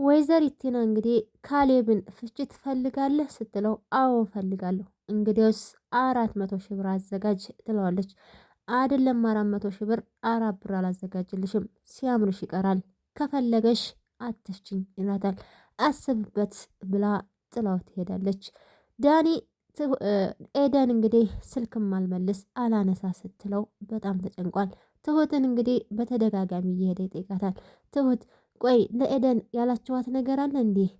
ወይዘሪት ቲና እንግዲህ ካሌብን ፍቺ ትፈልጋለህ ስትለው አዎ እፈልጋለሁ፣ እንግዲያውስ 400 ሺህ ብር አዘጋጅ ትለዋለች። አይደለም 400 ሺህ ብር 4 ብር አላዘጋጅልሽም፣ ሲያምርሽ ይቀራል፣ ከፈለገሽ አትፍችኝ ይላታል። አስብበት ብላ ጥላው ትሄዳለች። ዳኒ ኤደን እንግዲህ ስልክም አልመልስ አላነሳ ስትለው በጣም ተጨንቋል። ትሁትን እንግዲህ በተደጋጋሚ እየሄደ ይጠይቃታል። ትሁት ቆይ ለኤደን ያላችኋት ነገር አለ እንዲህ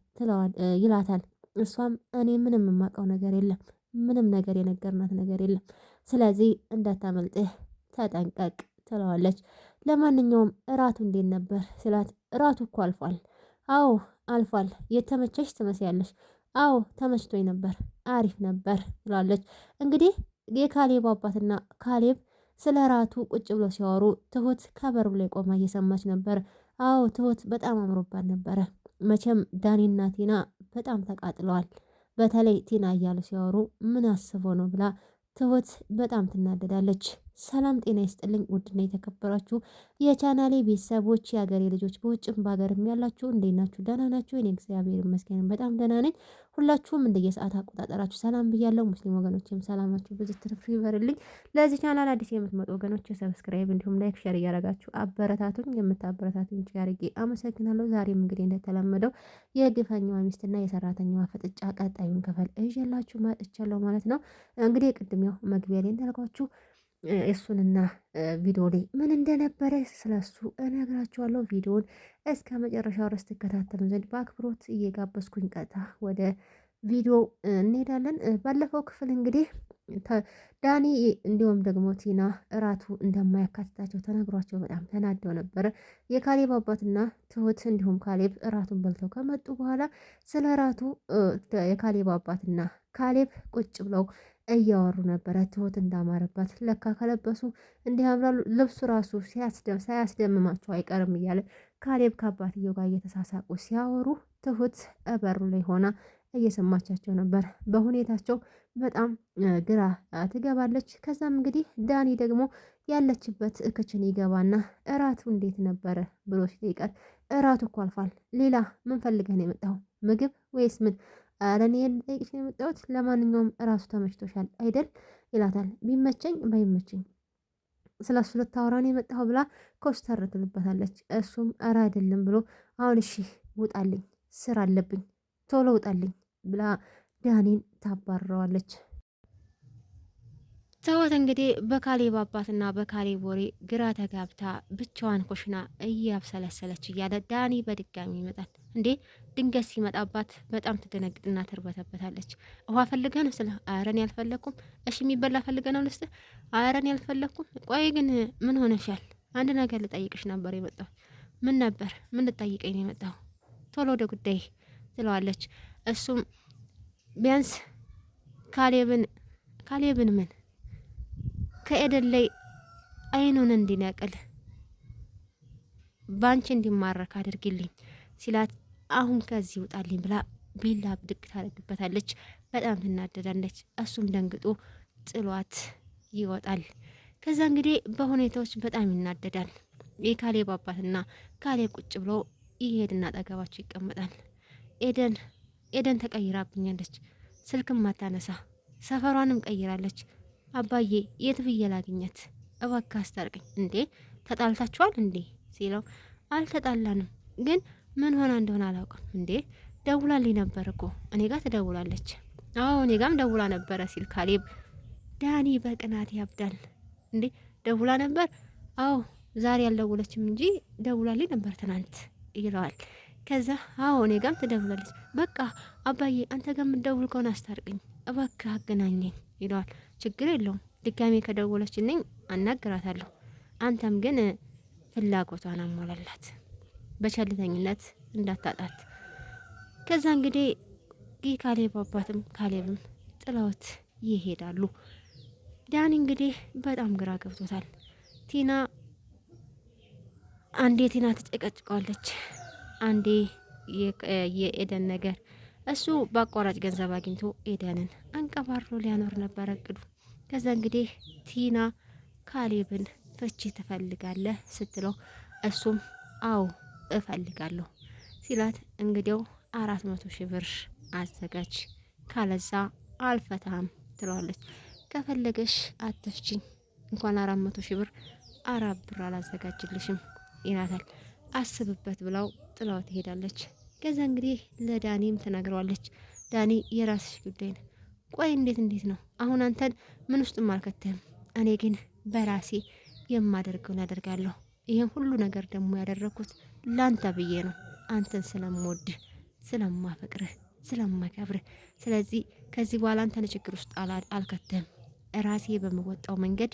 ይላታል። እሷም እኔ ምንም የማውቀው ነገር የለም፣ ምንም ነገር የነገርናት ነገር የለም፣ ስለዚህ እንዳታመልጥህ ተጠንቀቅ ትለዋለች። ለማንኛውም እራቱ እንዴት ነበር ስላት፣ እራቱ እኮ አልፏል። አዎ አልፏል፣ የተመቸሽ ትመስያለሽ። አዎ ተመችቶኝ ነበር፣ አሪፍ ነበር ትላለች። እንግዲህ የካሌብ አባትና ካሌብ ስለ እራቱ ቁጭ ብሎ ሲያወሩ ትሁት ከበሩ ላይ ቆማ እየሰማች ነበር። አዎ ትሁት በጣም አምሮባት ነበረ። መቼም ዳኒና ቲና በጣም ተቃጥለዋል። በተለይ ቲና እያሉ ሲያወሩ ምን አስቦ ነው ብላ ትሁት በጣም ትናደዳለች። ሰላም ጤና ይስጥልኝ ውድና የተከበራችሁ የቻናሌ ቤተሰቦች የሀገሬ ልጆች በውጭም በሀገርም ያላችሁ እንዴት ናችሁ? ደህና ናችሁ? እኔ እግዚአብሔር ይመስገን በጣም ደህና ነኝ። ሁላችሁም እንደየሰዓት አቆጣጠራችሁ ሰላም ብያለሁ። ሙስሊም ወገኖችም ሰላማችሁ ብዙ ትርፍ ይበርልኝ። ለዚህ ቻናል አዲስ የምትመጡ ወገኖች ሰብስክራይብ እንዲሁም ላይክ ሸር እያረጋችሁ አበረታቱኝ። የምታበረታቱኝ ያርጌ አመሰግናለሁ። ዛሬም እንግዲህ እንደተለመደው የግፈኛዋ ሚስትና የሰራተኛዋ ፍጥጫ ቀጣዩን ክፍል እዤላችሁ መጥቻለሁ ማለት ነው። እንግዲህ ቅድም ያው መግቢያ ላይ እንዳልኳችሁ እሱንና ቪዲዮ ላይ ምን እንደነበረ ስለሱ እነግራችኋለሁ። ቪዲዮን እስከ መጨረሻው ድረስ ትከታተሉ ዘንድ በአክብሮት እየጋበዝኩኝ ቀጥታ ወደ ቪዲዮ እንሄዳለን። ባለፈው ክፍል እንግዲህ ዳኒ እንዲሁም ደግሞ ቲና እራቱ እንደማያካትታቸው ተነግሯቸው በጣም ተናደው ነበረ። የካሌብ አባትና ትሁት እንዲሁም ካሌብ እራቱን በልተው ከመጡ በኋላ ስለ እራቱ የካሌብ አባትና ካሌብ ቁጭ ብለው እያወሩ ነበረ። ትሁት እንዳማረባት ለካ ከለበሱ እንዲህ ያምራሉ፣ ልብሱ ራሱ ሳያስደምማቸው አይቀርም እያለ ካሌብ ከአባትየው ጋር እየተሳሳቁ ሲያወሩ ትሁት በሩ ላይ ሆና እየሰማቻቸው ነበር። በሁኔታቸው በጣም ግራ ትገባለች። ከዛም እንግዲህ ዳኒ ደግሞ ያለችበት ክችን ይገባና እራቱ እንዴት ነበረ ብሎ ሲጠይቃት እራቱ እኮ አልፏል፣ ሌላ ምን ፈልገህ ነው የመጣው? ምግብ ወይስ ምን? ኧረ እኔ ልጠይቅሽ ነው የመጣሁት። ለማንኛውም እራሱ ተመችቶሻል አይደል ይላታል። ቢመቸኝ ባይመቸኝ ስለሱ ልታወራ ነው የመጣኸው ብላ ኮስተር ትልበታለች። እሱም ኧረ አይደለም ብሎ አሁን እሺ ውጣልኝ፣ ስራ አለብኝ፣ ቶሎ ውጣልኝ ብላ ዳኒን ታባርረዋለች። ትሁት እንግዲህ በካሌብ አባትና በካሌብ ወሬ ግራ ተጋብታ ብቻዋን ኩሽና እያብሰለሰለች እያለ ዳኒ በድጋሚ ይመጣል። እንዴ ድንገት ሲመጣባት በጣም ትደነግጥና ትርበተበታለች። ውሃ ፈልገ ነው ስለ አረን ያልፈለኩም። እሺ የሚበላ ፈልገ ነው ልስጥ። አረን ያልፈለኩም። ቆይ ግን ምን ሆነሻል? አንድ ነገር ልጠይቅሽ ነበር የመጣው። ምን ነበር? ምን ልጠይቀኝ ነው የመጣው? ቶሎ ወደ ጉዳይ ትለዋለች። እሱም ቢያንስ ካሌብን ምን ከኤደን ላይ አይኑን እንዲነቅል ባንቺ እንዲማረክ አድርግልኝ ሲላት አሁን ከዚህ ውጣልኝ ብላ ቢላ ብድግ ታደርግበታለች። በጣም ትናደዳለች። እሱም ደንግጦ ጥሏት ይወጣል። ከዛ እንግዲህ በሁኔታዎች በጣም ይናደዳል። የካሌብ አባትና ካሌብ ቁጭ ብሎ ይሄድና አጠገባቸው ይቀመጣል። ኤደን ተቀይራብኛለች፣ ስልክም ማታነሳ፣ ሰፈሯንም ቀይራለች። አባዬ የት ብዬ ላግኘት? እባክህ አስታርቅኝ። እንዴ ተጣልታችኋል እንዴ ሲለው አልተጣላንም፣ ግን ምን ሆና እንደሆነ አላውቅም። እንዴ ደውላልኝ ነበር እኮ እኔ ጋር ትደውላለች። አዎ እኔ ጋም ደውላ ነበረ ሲል ካሌብ ዳኒ በቅናት ያብዳል። እንዴ ደውላ ነበር? አዎ ዛሬ አልደውለችም እንጂ ደውላልኝ ነበር ትናንት ይለዋል። ከዛ አዎ እኔ ጋም ትደውላለች። በቃ አባዬ አንተ ጋር የምትደውል ከሆነ አስታርቅኝ እባክህ አገናኘኝ ይለዋል። ችግር የለውም ድጋሜ ከደወለችልኝ አናግራታለሁ። አንተም ግን ፍላጎቷን አሟላላት፣ በቸልተኝነት እንዳታጣት። ከዛ እንግዲህ ካሌብ አባትም ካሌብም ጥለውት ይሄዳሉ። ዳኒ እንግዲህ በጣም ግራ ገብቶታል። አንዴ ቲና ትጨቀጭቀዋለች፣ አንዴ የኤደን ነገር። እሱ በአቋራጭ ገንዘብ አግኝቶ ኤደንን አንቀባሮ ሊያኖር ነበር እቅዱ። ከዛ እንግዲህ ቲና ካሌብን ፍቺ ትፈልጋለህ ስትለው እሱም አዎ እፈልጋለሁ፣ ሲላት እንግዲያው 400 ሺህ ብር አዘጋጅ ካለዛ አልፈታም ትለዋለች። ከፈለገሽ አትፍችኝ እንኳን 400 ሺህ ብር 4 ብር አላዘጋጅልሽም ይላታል። አስብበት ብላው ጥላው ትሄዳለች። ከዛ እንግዲህ ለዳኒም ትነግረዋለች። ዳኒ የራስሽ ጉዳይ ነው። ቆይ እንዴት ነው አሁን አንተን ምን ውስጥም አልከተህም። እኔ ግን በራሴ የማደርገውን ያደርጋለሁ። ይህን ሁሉ ነገር ደግሞ ያደረኩት ላንተ ብዬ ነው። አንተን ስለምወድህ፣ ስለማፈቅርህ፣ ስለማከብርህ። ስለዚህ ከዚህ በኋላ አንተን ችግር ውስጥ አልከተህም። ራሴ በምወጣው መንገድ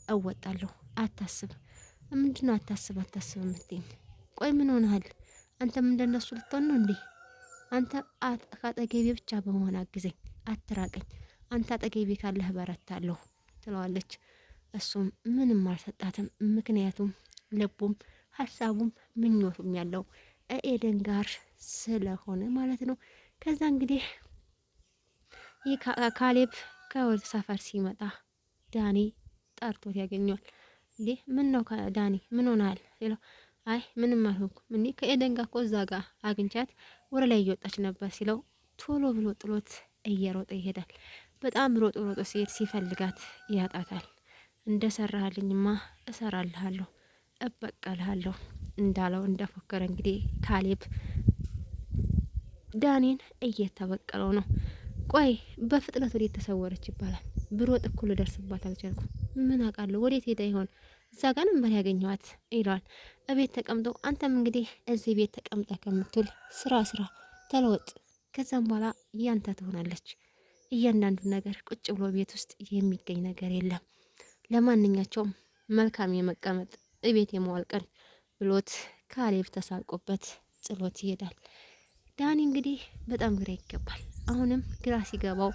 እወጣለሁ። አታስብ። ምንድነው አታስብ የምትይኝ? ቆይ ምን ሆነሃል? አንተም እንደነሱ ልትሆን ነው እንዴ? አንተ ከአጠገቤ ብቻ በመሆን አግዘኝ፣ አትራቀኝ። አንተ አጠገቤ ካለህ በረታለሁ ትለዋለች። እሱም ምንም አልሰጣትም። ምክንያቱም ልቡም ሀሳቡም ምኞቱም ያለው ኤደን ጋር ስለሆነ ማለት ነው። ከዛ እንግዲህ ይህ ካሌብ ከወደ ሰፈር ሲመጣ ዳኒ ጠርቶት ያገኘዋል። እንዴ ምን ነው ዳኒ ምን ሆነሃል ሲለው አይ ምንም አልሆንኩም። እኔ ከኤደን ጋር እኮ እዛ ጋር አግኝቻት ወደ ላይ እየወጣች ነበር ሲለው ቶሎ ብሎ ጥሎት እየሮጠ ይሄዳል። በጣም ሮጦ ሲሄድ ሲፈልጋት ያጣታል። እንደሰራህልኝማ እሰራልሃለሁ፣ እበቀልሃለሁ እንዳለው እንደፎከረ እንግዲህ ካሌብ ዳኒን እየተበቀለው ነው። ቆይ በፍጥነት ወዴት ተሰወረች ይባላል። ብሮጥ እኩል ደርስባት አልቻልኩም። ምን አውቃለሁ ወዴት ሄዳ ይሆን? እዛ ጋር ነበር ያገኘዋት ይለዋል። እቤት ተቀምጠው አንተም እንግዲህ እዚህ ቤት ተቀምጠ ከምትል ስራ ተለወጥ። ከዛም በኋላ ያንተ ትሆናለች። እያንዳንዱ ነገር ቁጭ ብሎ ቤት ውስጥ የሚገኝ ነገር የለም። ለማንኛቸውም መልካም የመቀመጥ እቤት የመዋል ቀን ብሎት ካሌብ ተሳልቆበት ጥሎት ይሄዳል። ዳኒ እንግዲህ በጣም ግራ ይገባል። አሁንም ግራ ሲገባው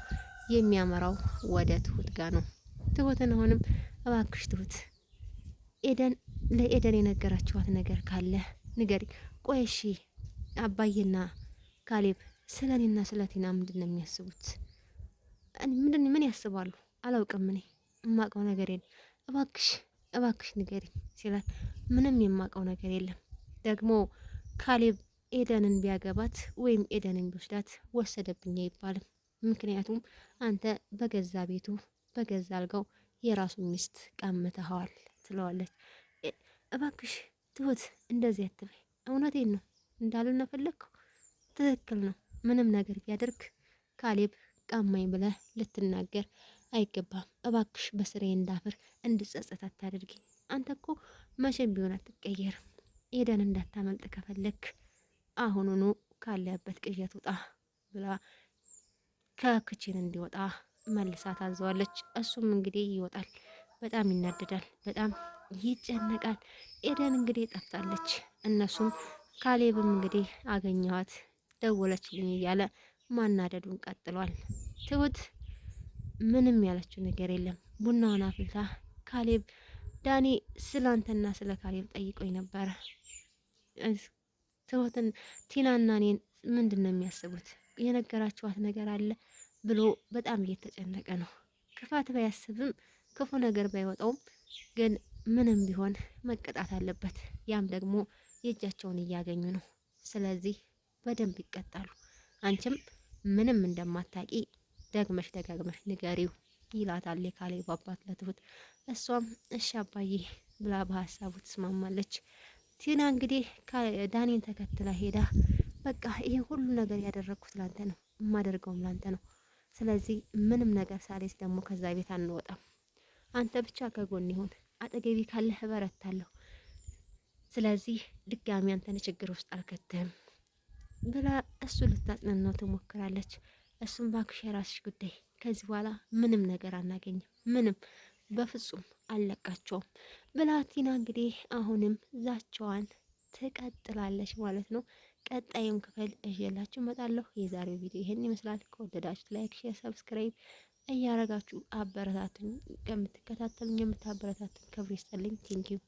የሚያመራው ወደ ትሁት ጋር ነው። ትሁትን አሁንም እባክሽ ትሁት ለኤደን የነገራችኋት ነገር ካለ ንገሪ። ቆይ እሺ አባዬና ካሌብ ስለ እኔና ስለ ቲና ምንድን ነው የሚያስቡት? ምን ያስባሉ? አላውቅም። እኔ የማውቀው ነገር የለም። እባክሽ ንገሪ ሲላት ምንም የማውቀው ነገር የለም። ደግሞ ካሌብ ኤደንን ቢያገባት ወይም ኤደንን ቢወስዳት ወሰደብኝ አይባልም። ምክንያቱም አንተ በገዛ ቤቱ በገዛ አልጋው የራሱን ሚስት ቀምተኸዋል ትለዋለች። እባክሽ ትሁት እንደዚህ አትበይ፣ እውነቴን ነው እንዳልን ፈለግኩ። ትክክል ነው። ምንም ነገር ቢያደርግ ካሌብ ቀማኝ ብለህ ልትናገር አይገባም። እባክሽ በስሬ እንዳፍር እንድጸጸት አታደርጊኝ። አንተ እኮ መቼም ቢሆን አትቀየርም። ኤደን እንዳታመልጥ ከፈለክ አሁኑኑ ካለበት ቅዠት ውጣ ብላ ከክችን እንዲወጣ መልሳ ታዘዋለች። እሱም እንግዲህ ይወጣል። በጣም ይናደዳል፣ በጣም ይጨነቃል። ኤደን እንግዲህ ጠፍታለች። እነሱም ካሌብም እንግዲህ አገኘዋት ደወለችልኝ እያለ ማናደዱን ቀጥሏል። ትሁት ምንም ያለችው ነገር የለም። ቡናውን አፍልታ ካሌብ ዳኒ ስላንተና ስለ ካሌብ ጠይቆኝ ነበረ። ትሁትን ቲናና እኔን ምንድን ነው የሚያስቡት? የነገራችኋት ነገር አለ ብሎ በጣም እየተጨነቀ ነው። ክፋት ባያስብም ክፉ ነገር ባይወጣውም ግን ምንም ቢሆን መቀጣት አለበት። ያም ደግሞ የእጃቸውን እያገኙ ነው። ስለዚህ በደንብ ይቀጣሉ። አንቺም ምንም እንደማታቂ ደግመሽ ደጋግመሽ ንገሪው ይላታል የካሌብ አባት ለትሁት። እሷም እሺ አባዬ ብላ በሀሳቡ ትስማማለች። ቲና እንግዲህ ዳኒን ተከትላ ሄዳ በቃ ይሄ ሁሉ ነገር ያደረግኩት ላንተ ነው፣ የማደርገውም ላንተ ነው። ስለዚህ ምንም ነገር ሳሌስ ደግሞ ከዛ ቤት አንወጣም። አንተ ብቻ ከጎን ይሁን፣ አጠገቢ ካለህ እበረታለሁ። ስለዚህ ድጋሚ አንተን ችግር ውስጥ አልከትህም ብላ እሱ ልታጽናናው ትሞክራለች። እሱም ባክሽ የራስሽ ጉዳይ፣ ከዚህ በኋላ ምንም ነገር አናገኝም፣ ምንም በፍጹም አልለቃቸውም ብላ ቲና እንግዲህ አሁንም ዛቻዋን ትቀጥላለች ማለት ነው። ቀጣይም ክፍል እዤላችሁ እመጣለሁ። የዛሬው ቪዲዮ ይሄን ይመስላል። ከወደዳችሁ ላይክ፣ ሼር፣ ሰብስክራይብ እያረጋችሁ አበረታቱኝ። ከምትከታተሉኝ የምታበረታቱኝ ክብር ይስጥልኝ። ቴንኪው